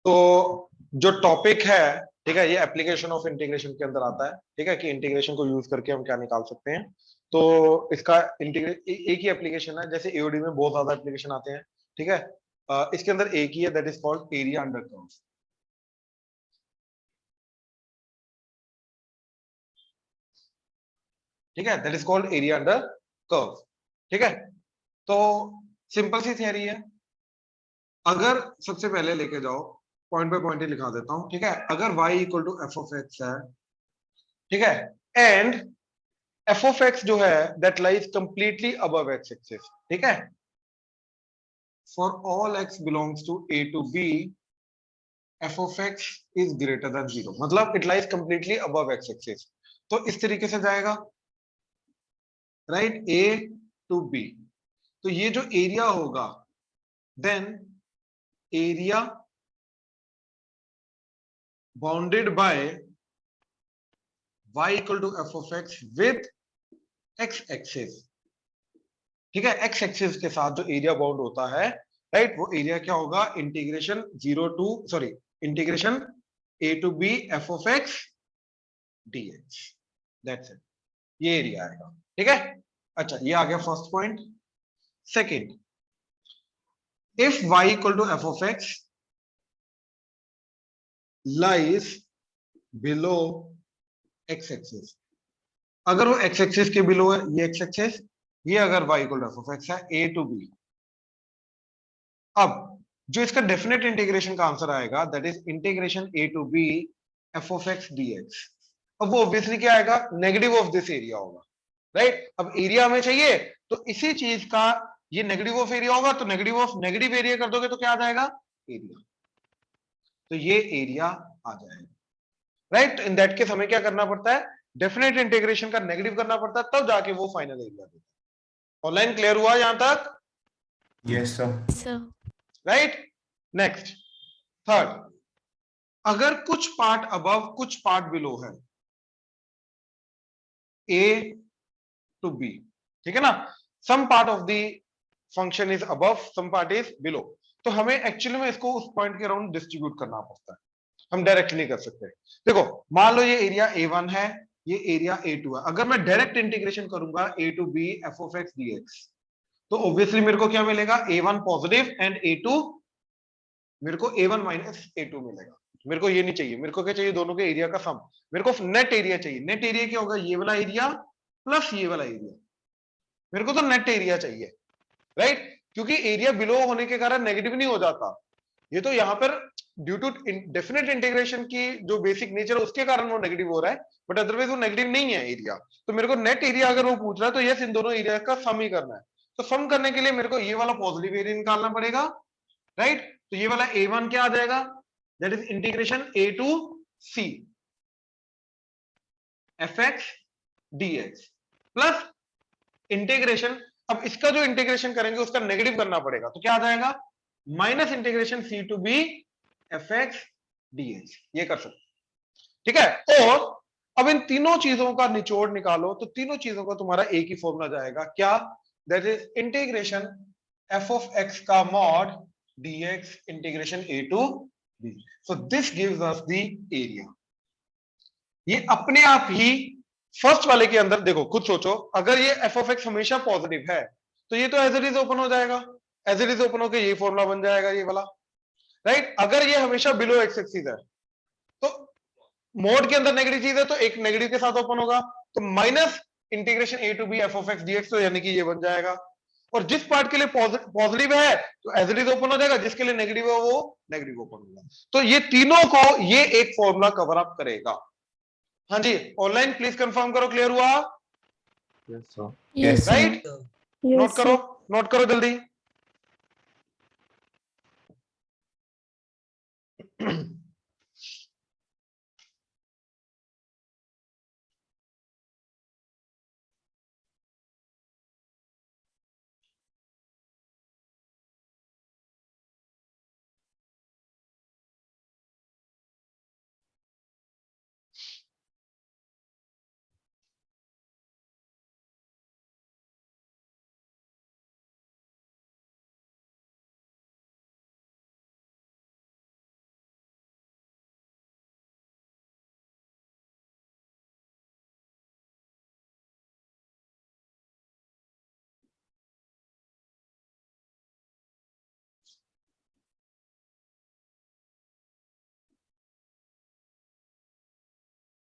तो जो टॉपिक है, ठीक है, ये एप्लीकेशन ऑफ इंटीग्रेशन के अंदर आता है। ठीक है, कि इंटीग्रेशन को यूज करके हम क्या निकाल सकते हैं। तो इसका एक ही एप्लीकेशन है, जैसे एओडी में बहुत ज्यादा एप्लीकेशन आते हैं। ठीक है, इसके अंदर एक ही है, that is called area under curve. ठीक है, that is called area under curve. ठीक है, तो सिंपल सी थियरी है। अगर सबसे पहले लेके जाओ, पॉइंट बाय पॉइंट ही लिखा देता हूं। ठीक है, अगर y equal to F of X है, ठीक है, एंड एफ ऑफ एक्स जो है that lies completely above X axis. ठीक है, for all X belongs to A to B F of X is greater than zero, मतलब it lies completely above X axis. तो इस तरीके से जाएगा, राइट, ए टू बी। तो ये जो एरिया होगा, then area bounded by y equal to F of X with x axis. ठीक है, एक्स एक्सिस के साथ जो एरिया बाउंड होता है, राइट, वो एरिया क्या होगा, integration zero to sorry integration A to B F of x dx, that's it, ये एरिया आएगा। ठीक है, अच्छा, ये आ गया first point. Second, if y equal to F of X lies below X axis, अगर वो एक्स एक्सिस के बिलो है, ये एक्स एक्सिस, ये अगर y equal to F of X है ए टू बी, अब जो इसका डेफिनेट इंटीग्रेशन का आंसर आएगा that is integration A to B F of x dx. अब वो ऑब्वियसली क्या आएगा, नेगेटिव ऑफ दिस एरिया होगा, राइट। अब एरिया हमें चाहिए, तो इसी चीज का ये नेगेटिव ऑफ एरिया होगा, तो नेगेटिव ऑफ नेगेटिव एरिया कर दोगे तो क्या आ जाएगा, एरिया। तो ये एरिया आ जाएगा, राइट। इन दैट केस हमें क्या करना पड़ता है, डेफिनेट इंटीग्रेशन का नेगेटिव करना पड़ता है, तब जाके वो फाइनल एरिया देता है। ऑनलाइन क्लियर हुआ यहां तक? Yes sir. Right, next, third, अगर कुछ पार्ट अबव कुछ पार्ट बिलो है, ए टू बी, ठीक है ना, some part of the function is above, some part is below, तो हमें एक्चुअली में इसको उस पॉइंट के अराउंड डिस्ट्रीब्यूट करना पड़ता है, हम डायरेक्ट नहीं कर सकते। देखो, मान लो ये एरिया A1 है, ये एरिया A2 है, अगर मैं डायरेक्ट इंटीग्रेशन करूंगा A to B F of x dx, तो ऑब्वियसली मेरे को क्या मिलेगा, A1 पॉजिटिव एंड A2, मेरे को A1 माइनस A2 मिलेगा। मेरे को ये नहीं चाहिए, मेरे को क्या चाहिए, दोनों के एरिया का सम, मेरे को नेट एरिया चाहिए। नेट एरिया क्या होगा, ये वाला एरिया प्लस ये वाला एरिया, मेरे को तो नेट एरिया चाहिए, राइट, क्योंकि एरिया बिलो होने के कारण नेगेटिव नहीं हो जाता, ये तो यहां पर ड्यू टू डेफिनेट इंटीग्रेशन की जो बेसिक नेचर है उसके कारण वो नेगेटिव हो रहा है, बट अदरवाइज वो नेगेटिव नहीं है एरिया। तो मेरे को नेट एरिया अगर वो पूछ रहा है, तो यस, इन दोनों एरिया का सम ही करना है। तो सम करने के लिए मेरे को ये वाला पॉजिटिव एरिया निकालना पड़ेगा, राइट। तो ये वाला A1 क्या आ जाएगा, that is integration A to c f x dx plus integration, अब इसका जो इंटीग्रेशन करेंगे उसका नेगेटिव करना पड़ेगा, तो क्या आ जाएगा, minus integration c to B f x dx, ये कर सकते, ठीक है। और अब इन तीनों चीजों का निचोड़ निकालो, तो तीनों चीजों का तुम्हारा एक ही फॉर्मूला जाएगा, क्या, that is integration F of x का mod DX integration A to B. So this gives us the area. ये अपने आप ही फर्स्ट वाले के अंदर देखो, खुद सोचो, अगर ये एफ ऑफ एक्स हमेशा पॉजिटिव है, तो ये तो एज इट इज ओपन हो जाएगा, एज इट इज ओपन होकर ये फॉर्मूला बन जाएगा, ये वाला, राइट। अगर ये हमेशा बिलो एक्स एक्सिस है, तो मोड के अंदर नेगेटिव चीज है, तो एक नेगेटिव के साथ ओपन होगा, तो minus integration A to B F of x dx, तो यानी कि ये बन जाएगा। और जिस पार्ट के लिए पॉजिटिव है तो एज इट इज ओपन हो जाएगा, जिसके लिए नेगेटिव है वो नेगेटिव ओपन होगा। तो ये तीनों को ये एक फॉर्मूला कवर अप करेगा। हाँ जी, ऑनलाइन प्लीज कंफर्म करो, क्लियर हुआ? Yes sir. Yes, sir. Right, note Yes, करो, sir. नोट करो जल्दी।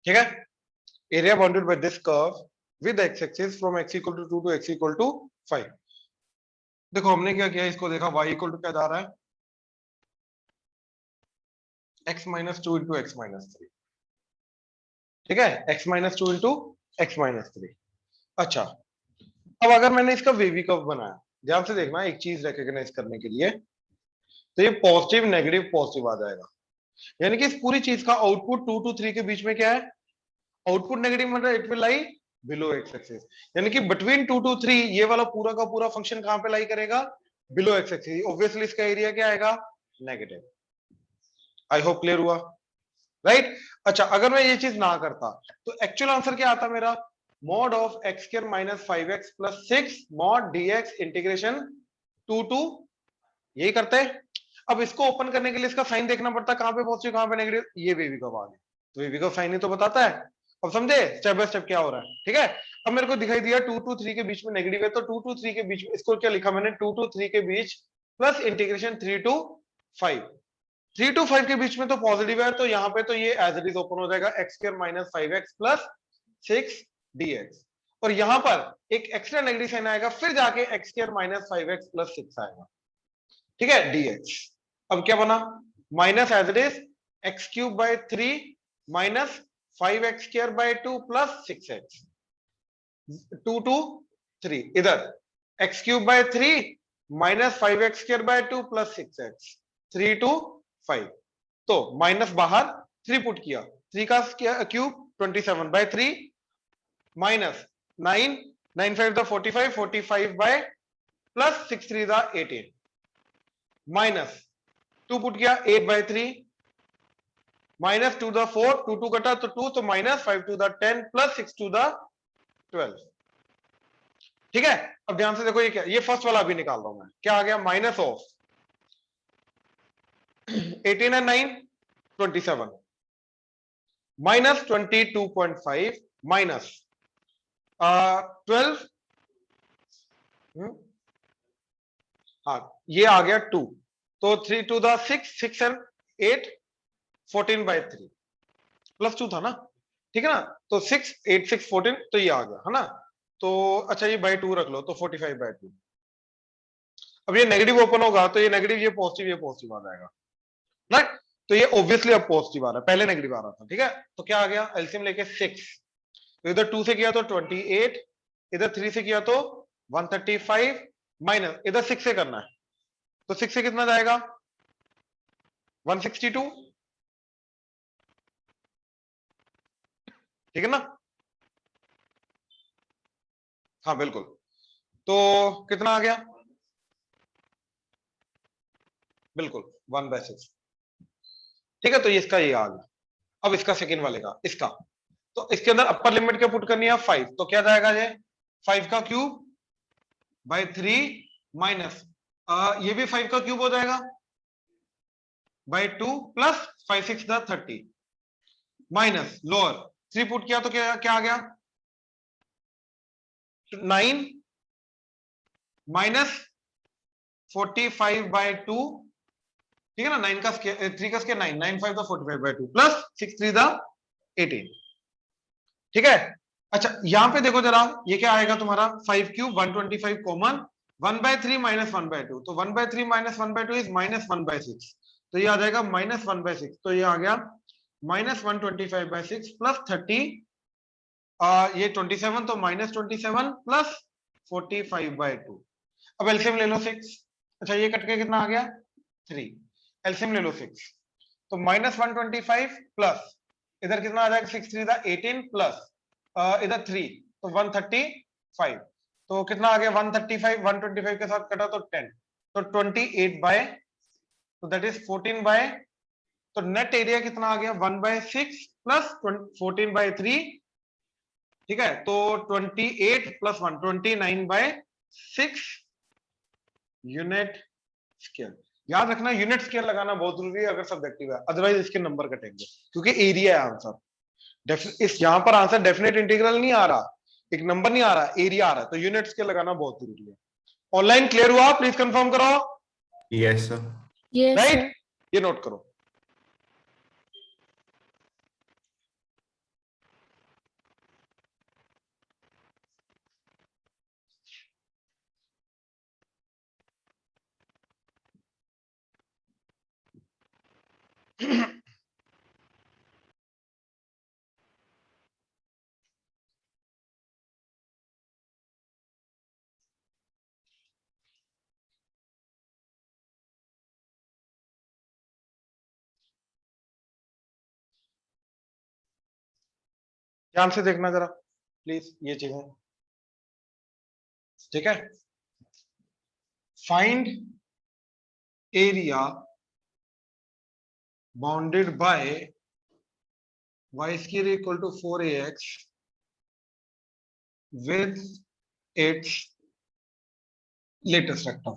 ठीक है, area bounded by this curve with x axis from x equal to 2 to x equal to 5। देखो हमने क्या किया, इसको देखा y इक्वल टू क्या जा रहा है, x minus 2 into x minus 3। ठीक है, x minus 2 into x minus 3। अच्छा, अब अगर मैंने इसका वेवी कर्व बनाया, ध्यान से देखना एक चीज रिकॉग्नाइज करने के लिए, तो ये पॉजिटिव नेगेटिव पॉजिटिव आ जाएगा, यानी कि इस पूरी चीज का आउटपुट 2 टू 3 के बीच में क्या है, आउटपुट नेगेटिव, मतलब it will lie below X axis, यानी कि बिटवीन 2 टू 3 ये वाला पूरा का पूरा फंक्शन कहां पे लाई करेगा, बिलो एक्स एक्सिस। ऑब्वियसली इसका एरिया क्या आएगा, नेगेटिव। आई होप क्लियर हुआ, राइट। अच्छा, अगर मैं ये चीज ना करता तो एक्चुअल आंसर क्या आता मेरा, mod of x square minus 5x plus 6 mod dx integration 2 to, यही करते हैं। अब इसको ओपन करने के लिए इसका साइन देखना पड़ता है, कहां पे पॉजिटिव कहां पे नेगेटिव, ये बेबी कर्व आ गया, तो बेबी कर्व साइन ही तो बताता है। अब समझे स्टेप बाय स्टेप क्या हो रहा है, ठीक है। अब मेरे को दिखाई दिया 2 टू 3 के बीच में नेगेटिव है, तो 2 टू 3 के बीच में इसको क्या लिखा मैंने, 2 टू 3 के बीच प्लस इंटीग्रेशन 3 टू 5। 3 टू 5 के बीच में तो पॉजिटिव है, तो यहाँ पे तो ये एज इट इज ओपन हो जाएगा, x square minus 5x plus 6 dx, और यहां पर एक एक्स्ट्रा नेगेटिव साइन आएगा, फिर जाके x square minus 5x plus 6 आएगा, ठीक है, dx। अब क्या बना, minus as it is x cube by 3 minus 5x square by 2 plus 6x, 2 to 3 इधर, x cube by 3 minus 5x square by 2 plus 6x, 3 to 5, तो माइनस बाहर 3 put किया, 3 का क्यूब 27 बाय 3 माइनस 9, 9 5 द 45, 45 बाय प्लस 6 3 द 18 minus 2 put किया 8 bye 3 minus 2 the 4, 2 2 कटा तो 2, तो माइनस 5 टू द 10 प्लस 6 टू द 12। ठीक है, अब ध्यान से देखो ये क्या, ये फर्स्ट वाला भी निकाल रहा हूं मैं, क्या आ गया, minus of 18 and 9 27 minus 22.5 minus 12, हाँ ये आ गया 2, तो 3 टू द 6, 6 and 8 14 by 3 प्लस 2 था ना, ठीक है ना, तो 6 8 6 14, तो ये आ गया है ना, तो अच्छा ये बाय 2 रख लो, तो 45 by 2। अब ये नेगेटिव ओपन होगा, तो ये नेगेटिव ये पॉजिटिव आ जाएगा, राइट। तो ये ऑब्वियसली अब पॉजिटिव आ रहा है, पहले नेगेटिव आ रहा था, ठीक है। तो क्या आ गया, एलसीएम लेके 6, तो इधर 2 से किया तो 28, इधर 3 से किया तो 135 माइनस इधर 6 से करना है, तो 6 से कितना जाएगा 162, ठीक है ना, हाँ बिल्कुल, तो कितना आ गया, बिल्कुल 1/6, ठीक है। तो इसका ये आ गया। अब इसका सेकेंड वाले का, इसका तो इसके अंदर अपर लिमिट क्या पुट करनी है 5, तो क्या जाएगा ये 5 का क्यूब बाय 3 माइनस ये भी 5 का क्यूब हो जाएगा बाय 2 प्लस 5 6 द 30 माइनस लोअर 3 पुट किया तो क्या क्या आ गया 9 माइनस 45 बाय 2, ठीक है ना, 9 का स्क्वायर 3 का स्क्वायर 9, 9 5 द 45 बाय 2 प्लस 6 3 द 18, ठीक है। अच्छा यहां पे देखो जरा, ये क्या आएगा तुम्हारा 5 क्यूब 125 कॉमन 1/3 माइनस 1/2, तो 1/3 माइनस 1/2 इज माइनस 1/6, तो ये आ जाएगा माइनस 1/6, तो ये आ गया माइनस 125/6 प्लस 30, ये 27, तो माइनस 27 प्लस 45/2। अब एलसीएम ले लो 6, अच्छा ये कट के कितना आ गया 3, एलसीएम ले लो 6, तो माइनस 125 प्लस इधर कितना आ जाएगा 6 3 द 18 प्लस इधर 3, तो 135, तो कितना आ गया 135, 125 के साथ कटा तो 10, तो 28 बाय, तो दैट इज 14 बाय, तो नेट एरिया कितना आ गया 1/6 प्लस 14/3, ठीक है, तो 28 प्लस 1 29/6 यूनिट स्केयर। याद रखना यूनिट स्केयर लगाना बहुत जरूरी है अगर सब्जेक्टिव है, अदरवाइज इसके नंबर कटेंगे, क्योंकि एरिया है आंसर, इस यहां पर आंसर डेफिनेट इंटीग्रल नहीं आ रहा, एक नंबर नहीं आ रहा, एरिया आ रहा है, तो यूनिट स्केयर लगाना बहुत जरूरी है। ऑनलाइन क्लियर हुआ, प्लीज कंफर्म करो, Yes, sir. राइट, ये नोट करो। ध्यान से देखना जरा प्लीज ये चीजें, ठीक है। Find area bounded by y square equal to 4ax with its latest rectum,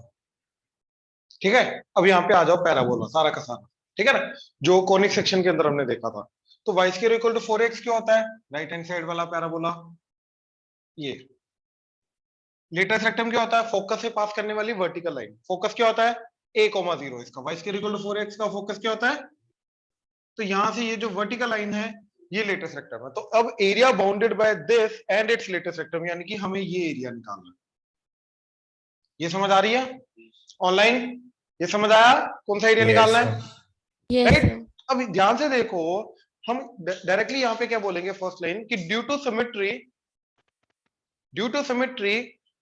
ठीक है। अब यहाँ पे आ जाओ पैराबोला सारा का सारा, ठीक है ना, जो कॉनिक सेक्शन के अंदर हमने देखा था। तो y square equal to 4x क्या होता है, राइट हैंड साइड वाला पैराबोला। ये लेटेस्ट रेक्टम क्या होता है, फोकस से पास करने वाली वर्टिकल लाइन। फोकस क्या होता है, a,0। इसका y square equal to 4x का फोकस क्या होता है, तो यहां से ये जो वर्टिकल लाइन है ये लेटेस्ट रेक्टम है। तो अब area bounded by this and it's latus rectum, यानी कि हमें ये एरिया निकालना है। ये समझ आ रही है ऑनलाइन, ये समझ आया कौन सा एरिया निकालना है, राइट। अब ध्यान से देखो, हम डायरेक्टली यहां पे क्या बोलेंगे, फर्स्ट लाइन कि due to symmetry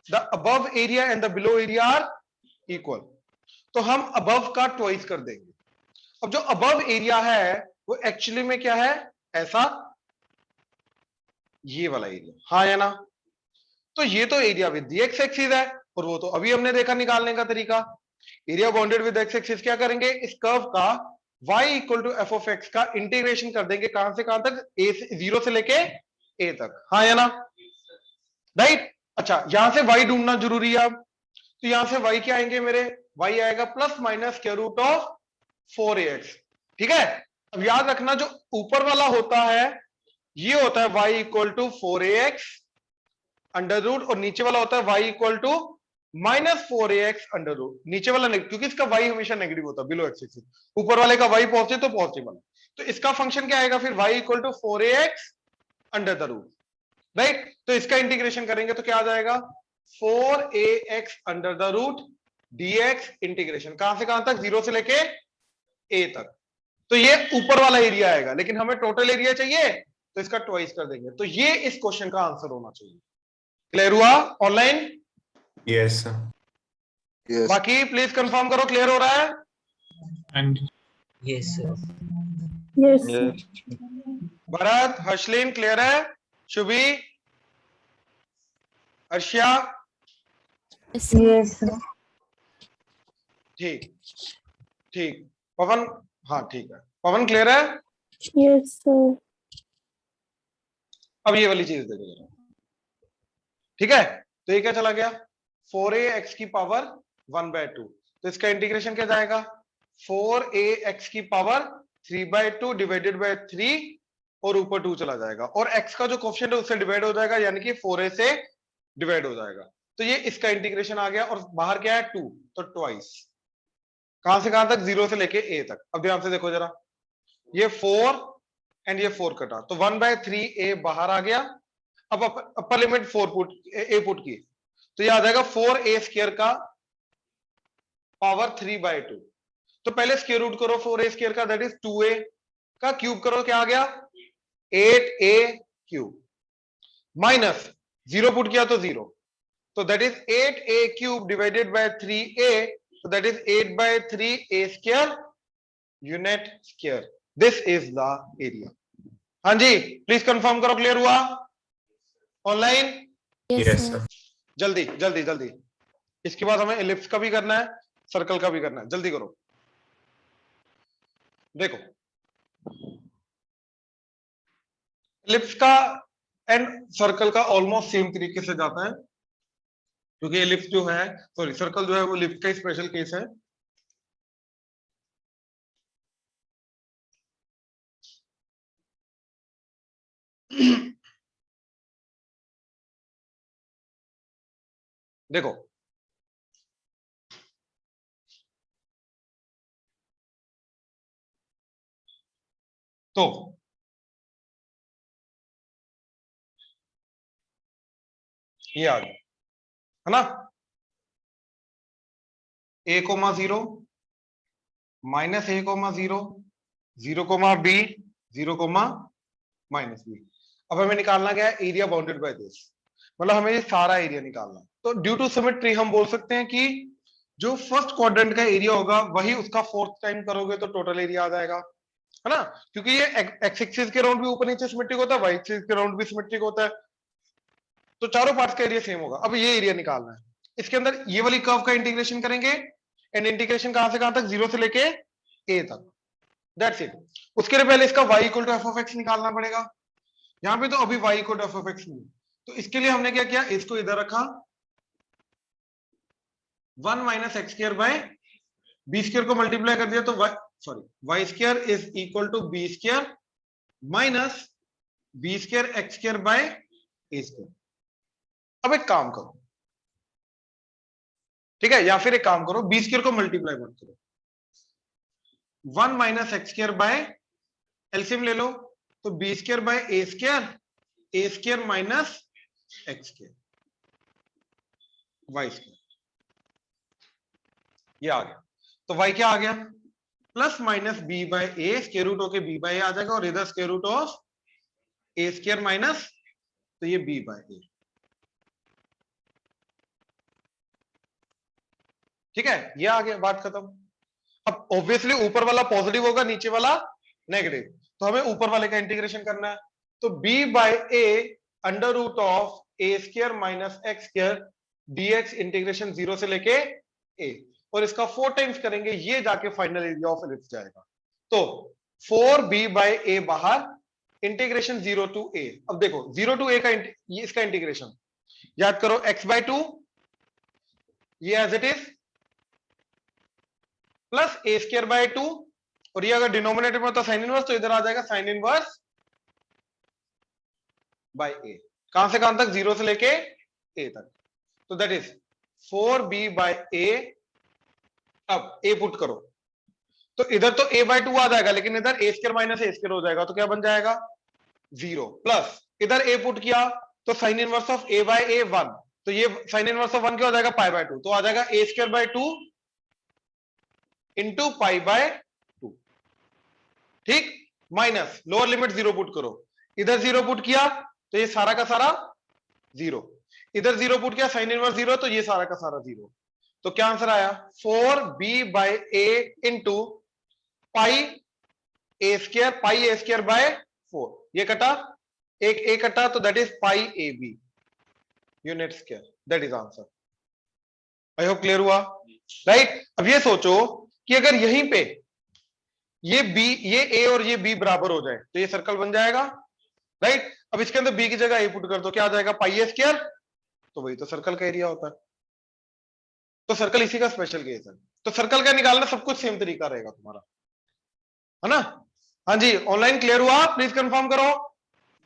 the above area and the below area are equal. तो हम अबव का ट्वाइस कर देंगे। अब जो अबव एरिया है वो एक्चुअली में क्या है, ऐसा ये वाला एरिया, हाँ या ना। तो ये तो area with the x axis है, और वो तो अभी हमने देखा निकालने का तरीका। Area bounded with x axis क्या करेंगे, इस कर्व का y equal to F of x का इंटीग्रेशन कर देंगे, कहां से कहां तक, a से 0 से लेके a तक, हाँ या ना, राइट। अच्छा यहां से y ढूंढना जरूरी है। अब तो यहां से y क्या आएंगे मेरे, y आएगा plus minus square root of 4ax, ठीक है। अब याद रखना जो ऊपर वाला होता है ये होता है y equal to 4ax under root, और नीचे वाला होता है y equal to minus 4ax under root. नीचे वाला क्योंकि इसका y हमेशा नेगेटिव होता है बिलो एक्स एक्सिस, ऊपर वाले का y पॉजिटिव तो पॉजिटिव वाला, तो इसका फंक्शन क्या आएगा फिर, y equal to 4ax under the root, right. तो इसका इंटीग्रेशन करेंगे तो क्या आ जाएगा, 4ax under the root dx integration कहां से कहां तक, 0 से लेके a तक। तो ये ऊपर वाला एरिया आएगा, लेकिन हमें टोटल एरिया चाहिए तो इसका ट्वाइस कर देंगे। तो ये इस क्वेश्चन का आंसर होना चाहिए। क्लियर हुआ ऑनलाइन? Yes, sir. Yes. बाकी प्लीज कंफर्म करो क्लियर हो रहा है। And Yes, sir. Yes. Yes. Bharat, Harshlin clear है, शुभी, अर्शिया, Yes. ठीक ठीक, पवन, हाँ ठीक है, पवन क्लियर है। Yes, sir. अब ये वाली चीज देखो जरा, ठीक है। तो ये क्या चला गया, 4ax की पावर 1/2, तो इसका इंटीग्रेशन क्या जाएगा, 4ax की पावर 3/2 डिवाइडेड बाय 3, और ऊपर 2 चला जाएगा, और x का जो कोफिशिएंट है उससे डिवाइड हो जाएगा, यानी कि 4a से डिवाइड हो जाएगा। तो ये इसका इंटीग्रेशन आ गया, और बाहर क्या है 2, तो ट्वाइस कहां से कहां तक, 0 से लेके a तक। अब ध्यान से देखो जरा, ये 4 एंड ये 4 कटा, तो 1/3a बाहर आ गया। अब upper limit 4 put a put की, तो ये आ जाएगा 4a स्क्वायर का पावर 3/2। तो पहले स्क्वायर रूट करो 4a स्क्वायर का, दैट इज 2a का क्यूब करो, क्या आ गया 8a क्यूब, माइनस 0 पुट किया तो 0, तो that is 8a cube divided by 3a, तो that is 8/3a square unit square. This is the area. हाँ जी प्लीज कंफर्म करो क्लियर हुआ ऑनलाइन? Yes, sir. जल्दी जल्दी जल्दी, इसके बाद हमें एलिप्स का भी करना है, सर्कल का भी करना है, जल्दी करो। देखो एलिप्स का एंड सर्कल का ऑलमोस्ट सेम तरीके से जाता है, क्योंकि एलिप्स जो है, सॉरी सर्कल जो है वो एलिप्स का स्पेशल केस है। देखो तो ये आ गया है ना, a,0 -a,0 0, b, 0, -b। अब हमें निकालना क्या है, एरिया बाउंडेड बाय दिस, मतलब हमें ये सारा एरिया निकालना है। तो ड्यू टू सिमेट्री हम बोल सकते हैं कि जो फर्स्ट क्वाड्रेंट का एरिया होगा वही उसका फोर्थ टाइम करोगे तो टोटल एरिया आ जाएगा, है ना, क्योंकि ये एक्स एक्सिस के राउंड भी ऊपर नीचे सिमेट्रिक होता है, वाई एक्सिस के राउंड भी सिमेट्रिक होता है, तो चारों पार्ट्स का एरिया सेम होगा। अब ये एरिया निकालना है, इसके अंदर ये वाली कर्व का इंटीग्रेशन करेंगे, एंड इंटीग्रेशन कहां से कहां तक, 0 से लेके a तक, दैट्स इट। उसके लिए पहले इसका y equal to F of x निकालना पड़ेगा। यहां पे तो अभी y equal to F of x नहीं, तो इसके लिए हमने क्या किया, इसको इधर रखा, 1 minus x square by b square को मल्टीप्लाई कर दिया, तो y square is equal to b square minus b square x square by a square. अब एक काम करो, ठीक है, या फिर एक काम करो, बी स्क्वायर को मल्टीप्लाई मत करो, 1 minus x square by LCM ले लो, तो b square by a square minus x square y square, ये आ गया। तो y क्या आ गया, plus minus b by a, square root होके बी बाय ए आ जाएगा, और इधर square root of a square minus, तो ये बी बाय ए, ठीक है, ये आ गया, बात खत्म। अब ऑब्वियसली ऊपर वाला पॉजिटिव होगा, नीचे वाला नेगेटिव, तो हमें ऊपर वाले का इंटीग्रेशन करना है, तो b by a under root of a square minus x square dx integration 0 से लेके a, और इसका 4 टाइम्स करेंगे, ये जाके फाइनल एरिया ऑफ एलिप्स जाएगा। तो 4b बाय ए बाहर, इंटीग्रेशन 0 टू a। अब देखो 0 टू a का ये इसका इंटीग्रेशन याद करो, x/2 ये as it is, plus a square by 2, और ये अगर डिनोमिनेटर में होता साइन इनवर्स, तो इधर आ जाएगा साइन इनवर्स बाय ए, कहां से कहां तक, 0 से लेके a तक, तो दैट इज 4b बाय ए। अब a पुट करो, तो इधर तो a/2 आ जाएगा, लेकिन इधर a square minus a square हो जाएगा, तो क्या बन जाएगा 0, प्लस इधर a पुट किया तो sine inverse of a by a 1, तो ये साइन इनवर्स ऑफ 1 क्या हो जाएगा, पाई/2, तो आ जाएगा a स्क्वायर बाय 2 इंटू पाई/2, ठीक, माइनस लोअर लिमिट 0 पुट करो, इधर 0 पुट किया तो ये सारा का सारा 0, इधर 0 पुट किया, साइन इनवर्स 0, तो ये सारा का सारा 0, तो क्या आंसर आया, 4b by a into pi a square by 4, ये कटा, एक ए कटा, तो that is pi a b unit square, that is answer. I hope clear हुआ, राइट। अब ये सोचो कि अगर यहीं पे ये b, ये a और ये b बराबर हो जाए, तो ये सर्कल बन जाएगा, राइट। अब इसके अंदर b की जगह a पुट कर दो, क्या आ जाएगा, पाई ए स्क्वायर, तो वही तो सर्कल का एरिया होता है, तो सर्कल इसी का स्पेशल केस है। तो सर्कल का निकालना सब कुछ सेम तरीका रहेगा तुम्हारा, है ना। हाँ जी, ऑनलाइन क्लियर हुआ, प्लीज कंफर्म करो,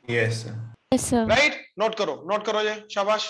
Yes, sir. Yes, sir. Right. Note करो ये, शाबाश।